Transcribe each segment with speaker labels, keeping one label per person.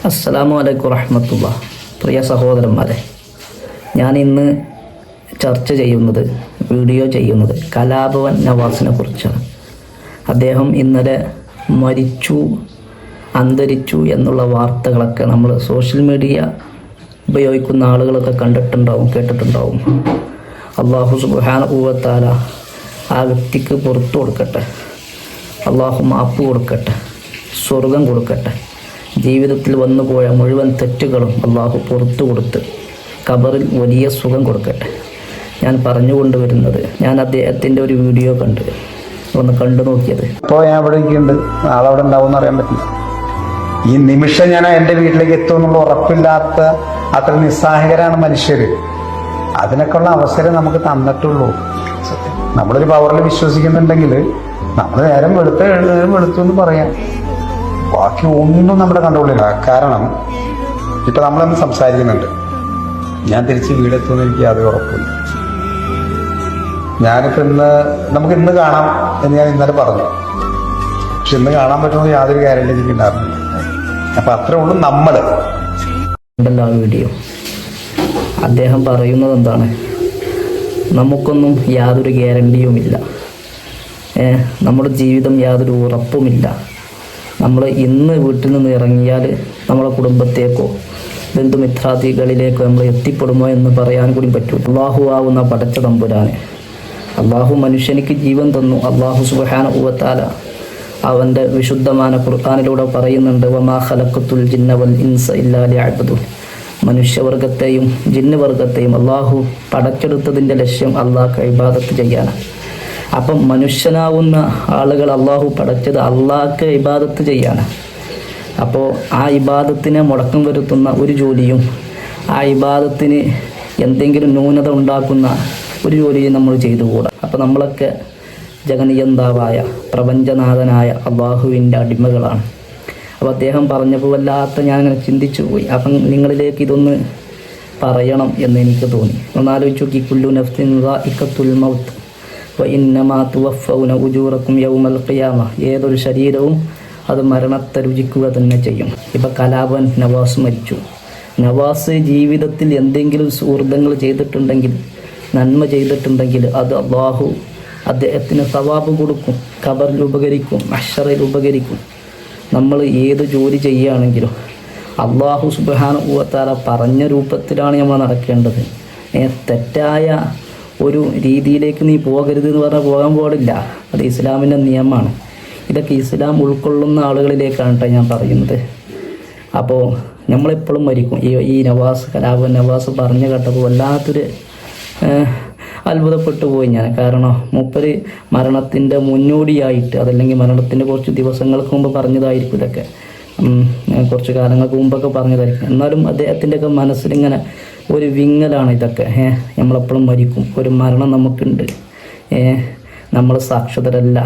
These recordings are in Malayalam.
Speaker 1: അസ്സലാമു അലൈക്കും വറഹ്മത്തുള്ളാഹി. പ്രിയ സഹോദരന്മാരെ, ഞാൻ ഇന്ന് വീഡിയോ ചെയ്യുന്നത് കലാഭവൻ നവാസിനെ കുറിച്ചാണ്. അദ്ദേഹം ഇന്നലെ അന്തരിച്ചു എന്നുള്ള വാർത്തകളൊക്കെ നമ്മൾ സോഷ്യൽ മീഡിയ ഉപയോഗിക്കുന്ന ആളുകളൊക്കെ കേട്ടിട്ടുണ്ടാവും. അല്ലാഹു സുബ്ഹാനഹു വ തആല ആ വ്യക്തിക്ക് പുറത്തു കൊടുക്കട്ടെ, അല്ലാഹു മാപ്പ് കൊടുക്കട്ടെ, സ്വർഗം കൊടുക്കട്ടെ. ജീവിതത്തിൽ വന്നുപോയ മുഴുവൻ തെറ്റുകളും അല്ലാഹു പുറത്തു കൊടുത്ത് ഖബറിൽ വലിയ സുഖം കൊടുക്കട്ടെ. ഞാൻ പറഞ്ഞുകൊണ്ടുവരുന്നത്, ഞാൻ അദ്ദേഹത്തിൻ്റെ ഒരു വീഡിയോ കണ്ടു നോക്കിയത്.
Speaker 2: ഇപ്പോൾ ഞാൻ ഇവിടെ ഉണ്ട്, നാളെ അവിടെ ഉണ്ടാവും അറിയാൻ പറ്റില്ല. ഈ നിമിഷം ഞാൻ എൻ്റെ വീട്ടിലേക്ക് എത്തുമെന്നുള്ള ഉറപ്പില്ലാത്ത അത്ര നിസ്സഹായകരാണ് മനുഷ്യർ. അതിനൊക്കെയുള്ള അവസരം നമുക്ക് തന്നിട്ടുള്ളൂ. നമ്മളൊരു പവറിൽ വിശ്വസിക്കുന്നുണ്ടെങ്കിൽ നമ്മൾ നേരം വെളുത്തു എന്ന് പറയാം. ബാക്കി ഒന്നും നമ്മുടെ കൺട്രോളില്ല. കാരണം ഇപ്പൊ നമ്മളൊന്ന് സംസാരിക്കുന്നുണ്ട്, ഞാൻ തിരിച്ച് വീടെത്തുമെന്ന് എനിക്ക് യാതൊരു ഉറപ്പില്ല. ഞാനിപ്പോ നമുക്ക് ഇന്ന് കാണാം എന്ന് ഞാൻ ഇന്നലെ പറഞ്ഞു, പക്ഷെ ഇന്ന് കാണാൻ പറ്റുമെന്ന് യാതൊരു ഗ്യാരണ്ടി എനിക്ക് ഉണ്ടായിരുന്നില്ല. അപ്പൊ അത്രേ ഉള്ളൂ.
Speaker 1: വീഡിയോ അദ്ദേഹം പറയുന്നത് എന്താണ്? നമുക്കൊന്നും യാതൊരു ഗ്യാരണ്ടിയുമില്ല, നമ്മുടെ ജീവിതം യാതൊരു ഉറപ്പുമില്ല. നമ്മൾ ഇന്ന് വീട്ടിൽ നിന്ന് ഇറങ്ങിയാൽ നമ്മളെ കുടുംബത്തേക്കോ ബന്ധുമിത്രാദികളിലേക്കോ നമ്മൾ എത്തിപ്പെടുമോ എന്ന് പറയാൻ കൂടി പറ്റും. അള്ളാഹു ആവുന്ന പടച്ച തമ്പുരാന്, അള്ളാഹു മനുഷ്യനിക്ക് ജീവൻ തന്നു. അള്ളാഹു സുബ്ഹാനഹു വ തആല അവൻ്റെ വിശുദ്ധമായ ഖുർആനിലൂടെ പറയുന്നുണ്ട്, വമാ ഖലഖതുൽ ജിന്ന വൽ ഇൻസ ഇല്ലാ ലിയഅ്ബുദൂൻ. മനുഷ്യവർഗത്തെയും ജിന്നുവർഗത്തെയും അള്ളാഹു പടച്ചെടുത്തതിൻ്റെ ലക്ഷ്യം അള്ളാഹ്ക്ക് ഇബാദത്ത് ചെയ്യാനാണ്. അപ്പം മനുഷ്യനാവുന്ന ആളുകൾ അള്ളാഹു പടച്ചത് അള്ളാഹ്ക്ക് ഇബാദത്ത് ചെയ്യാനാണ്. അപ്പോൾ ആ ഇബാദത്തിനെ മുടക്കം വരുത്തുന്ന ഒരു ജോലിയും, ആ ഇബാദത്തിന് എന്തെങ്കിലും ന്യൂനത ഉണ്ടാക്കുന്ന ഒരു ജോലിയും നമ്മൾ ചെയ്തുകൂടാ. അപ്പോൾ നമ്മളൊക്കെ ജഗനിയന്താവായ പ്രപഞ്ചനാഥനായ അള്ളാഹുവിൻ്റെ അടിമകളാണ്. അപ്പോൾ അദ്ദേഹം പറഞ്ഞപ്പോൾ വല്ലാത്ത ഞാനിങ്ങനെ ചിന്തിച്ചു പോയി. അപ്പം നിങ്ങളിലേക്ക് ഇതൊന്ന് പറയണം എന്ന് എനിക്ക് തോന്നി. ഒന്നാലോചിച്ച് നോക്കി, കുല്ലു നഫ്സിൻ ദാഇഖത്തുൽ മൗത്ത് വ ഇന്നമാ തുവഫൗന ഉജൂറക്കും യൗമൽ ഖിയാമ. ഏതൊരു ശരീരവും അത് മരണത്തെ രുചിക്കുക തന്നെ ചെയ്യും. ഇപ്പം കലാഭവൻ നവാസ് മരിച്ചു. നവാസ് ജീവിതത്തിൽ എന്തെങ്കിലും സുഹൃതങ്ങൾ ചെയ്തിട്ടുണ്ടെങ്കിൽ, നന്മ ചെയ്തിട്ടുണ്ടെങ്കിൽ അത് അള്ളാഹു അദ്ദേഹത്തിന് സവാബ് കൊടുക്കും, ഖബറിൽ ഉപകരിക്കും, മഹ്ശറിൽ ഉപകരിക്കും. നമ്മൾ ഏത് ജോലി ചെയ്യുകയാണെങ്കിലും അള്ളാഹു സുബ്ഹാനഹു വ തആല പറഞ്ഞ രൂപത്തിലാണ് നമ്മൾ നടക്കേണ്ടത്. തെറ്റായ ഒരു രീതിയിലേക്ക് നീ പോകരുത് എന്ന് പറഞ്ഞാൽ പോകാൻ പാടില്ല. അത് ഇസ്ലാമിൻ്റെ നിയമമാണ്. ഇതൊക്കെ ഇസ്ലാം ഉൾക്കൊള്ളുന്ന ആളുകളിലേക്കാണ് കേട്ടോ ഞാൻ പറയുന്നത്. അപ്പോൾ നമ്മളെപ്പോഴും മരിക്കും. ഈ കലാഭവൻ നവാസ് പറഞ്ഞു കേട്ടപ്പോൾ വല്ലാത്തൊരു അത്ഭുതപ്പെട്ടു പോയി ഞാൻ. കാരണം മൂപ്പര് മരണത്തിൻ്റെ മുന്നോടിയായിട്ട്, അതല്ലെങ്കിൽ മരണത്തിൻ്റെ കുറച്ച് ദിവസങ്ങൾക്ക് മുമ്പ് പറഞ്ഞതായിരിക്കും ഇതൊക്കെ, കുറച്ച് കാലങ്ങൾക്ക് മുമ്പൊക്കെ പറഞ്ഞതായിരിക്കും. എന്നാലും അദ്ദേഹത്തിൻ്റെയൊക്കെ മനസ്സിലിങ്ങനെ ഒരു വിങ്ങലാണ് ഇതൊക്കെ. നമ്മളെപ്പോഴും മരിക്കും, ഒരു മരണം നമുക്കുണ്ട്, നമ്മൾ സാക്ഷരരല്ല,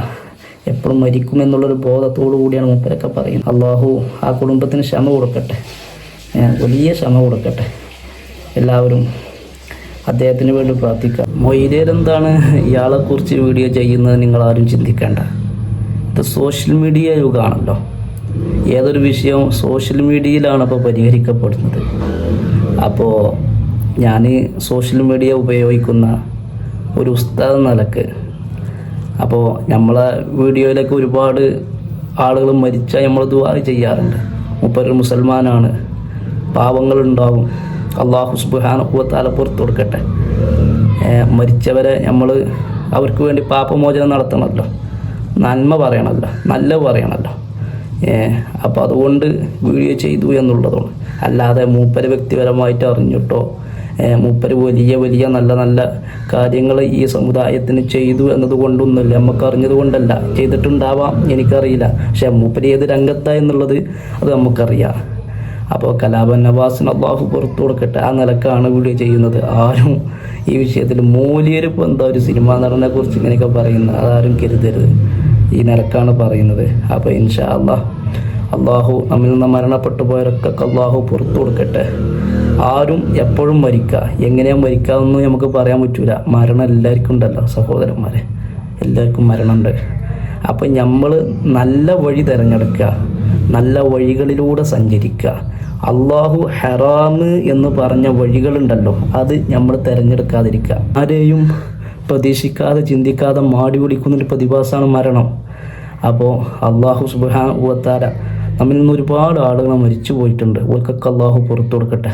Speaker 1: എപ്പോഴും മരിക്കും എന്നുള്ളൊരു ബോധത്തോടു കൂടിയാണ് മൂപ്പരൊക്കെ പറയുന്നത്. അള്ളാഹു ആ കുടുംബത്തിന് ക്ഷമ കൊടുക്കട്ടെ, വലിയ ക്ഷമ കൊടുക്കട്ടെ. എല്ലാവരും അദ്ദേഹത്തിന് വേണ്ടി പ്രാർത്ഥിക്കാം. മൊയ്തേരെന്താണ് ഇയാളെക്കുറിച്ച് വീഡിയോ ചെയ്യുന്നത് നിങ്ങളാരും ചിന്തിക്കേണ്ട. ഇത് സോഷ്യൽ മീഡിയ യുഗമാണല്ലോ. ഏതൊരു വിഷയവും സോഷ്യൽ മീഡിയയിലാണ് ഇപ്പോൾ പരിഹരിക്കപ്പെടുന്നത്. അപ്പോൾ ഞാൻ സോഷ്യൽ മീഡിയ ഉപയോഗിക്കുന്ന ഒരു ഉസ്താദ് നിലക്ക്, അപ്പോൾ നമ്മളെ വീഡിയോയിലൊക്കെ ഒരുപാട് ആളുകൾ മരിച്ചാൽ നമ്മൾ ദുആ ചെയ്യാറുണ്ട്. മൂപ്പര് മുസൽമാനാണ്, പാവങ്ങളുണ്ടാവും, അള്ളാഹു സുബ്ഹാനഹു വ തആല പുറത്തു കൊടുക്കട്ടെ. മരിച്ചവരെ നമ്മൾ അവർക്ക് വേണ്ടി പാപമോചനം നടത്തണമല്ലോ, നന്മ പറയണമല്ലോ, നല്ലത് പറയണമല്ലോ. അപ്പോൾ അതുകൊണ്ട് വീഡിയോ ചെയ്തു എന്നുള്ളതാണ്. അല്ലാതെ മൂപ്പര് വ്യക്തിപരമായിട്ട് അറിഞ്ഞിട്ടോ മൂപ്പര് വലിയ നല്ല നല്ല കാര്യങ്ങൾ ഈ സമുദായത്തിന് ചെയ്തു എന്നതുകൊണ്ടൊന്നുമില്ല, നമുക്ക് അറിഞ്ഞത് കൊണ്ടല്ല. ചെയ്തിട്ടുണ്ടാവാം, എനിക്കറിയില്ല. പക്ഷെ മൂപ്പര് ഏത് രംഗത്താ എന്നുള്ളത് അത് നമുക്കറിയാം. അപ്പോൾ കലാഭവൻ നവാസിന് അള്ളാഹു പുറത്തു കൊടുക്കട്ടെ. ആ നിലക്കാണ് വീഡിയോ ചെയ്യുന്നത്. ആരും ഈ വിഷയത്തിൽ മൂല്യര് ഇപ്പോൾ എന്താ ഒരു സിനിമാ നടനെ കുറിച്ച് ഇങ്ങനെയൊക്കെ പറയുന്നത്, അതാരും കരുതരുത്. ഈ നിലക്കാണ് പറയുന്നത്. അപ്പോൾ ഇൻഷാ അള്ളാഹു നമ്മിൽ നിന്ന് മരണപ്പെട്ടു പോയവരൊക്കെ അള്ളാഹു പുറത്തു കൊടുക്കട്ടെ. ആരും എപ്പോഴും മരിക്കുക, എങ്ങനെയാണ് മരിക്കാമെന്ന് നമുക്ക് പറയാൻ പറ്റൂല. മരണം എല്ലാവർക്കും ഉണ്ടല്ലോ സഹോദരന്മാരെ, എല്ലാവർക്കും മരണമുണ്ട്. അപ്പം നമ്മൾ നല്ല വഴി തിരഞ്ഞെടുക്കുക, നല്ല വഴികളിലൂടെ സഞ്ചരിക്കുക. അള്ളാഹു ഹറാമ് എന്ന് പറഞ്ഞ വഴികളുണ്ടല്ലോ, അത് നമ്മൾ തിരഞ്ഞെടുക്കാതിരിക്കുക. ആരെയും പ്രതീക്ഷിക്കാതെ ചിന്തിക്കാതെ മാടി പിടിക്കുന്നൊരു പ്രതിഭാസമാണ് മരണം. അപ്പോൾ അള്ളാഹു സുബ്ഹാനഹു വ തആല നമ്മിൽ നിന്ന് ഒരുപാട് ആളുകൾ മരിച്ചു പോയിട്ടുണ്ട്. ഓർക്കൊക്കെ അള്ളാഹു പുറത്തു കൊടുക്കട്ടെ.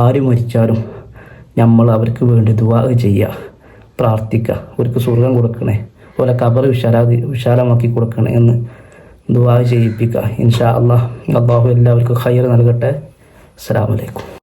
Speaker 1: ആര് മരിച്ചാലും നമ്മൾ അവർക്ക് വേണ്ടി ദുആ ചെയ്യുക, പ്രാർത്ഥിക്കുക. അവർക്ക് സ്വർഗം കൊടുക്കണേ, അതുപോലെ ഖബർ വിശാലമാക്കി കൊടുക്കണേ എന്ന് ദുആ ചെയ്യിപ്പിക്കുക. ഇൻഷാ അള്ളാഹ്. അള്ളാഹു എല്ലാവർക്കും ഖൈർ നൽകട്ടെ. അസ്സലാമു അലൈക്കും.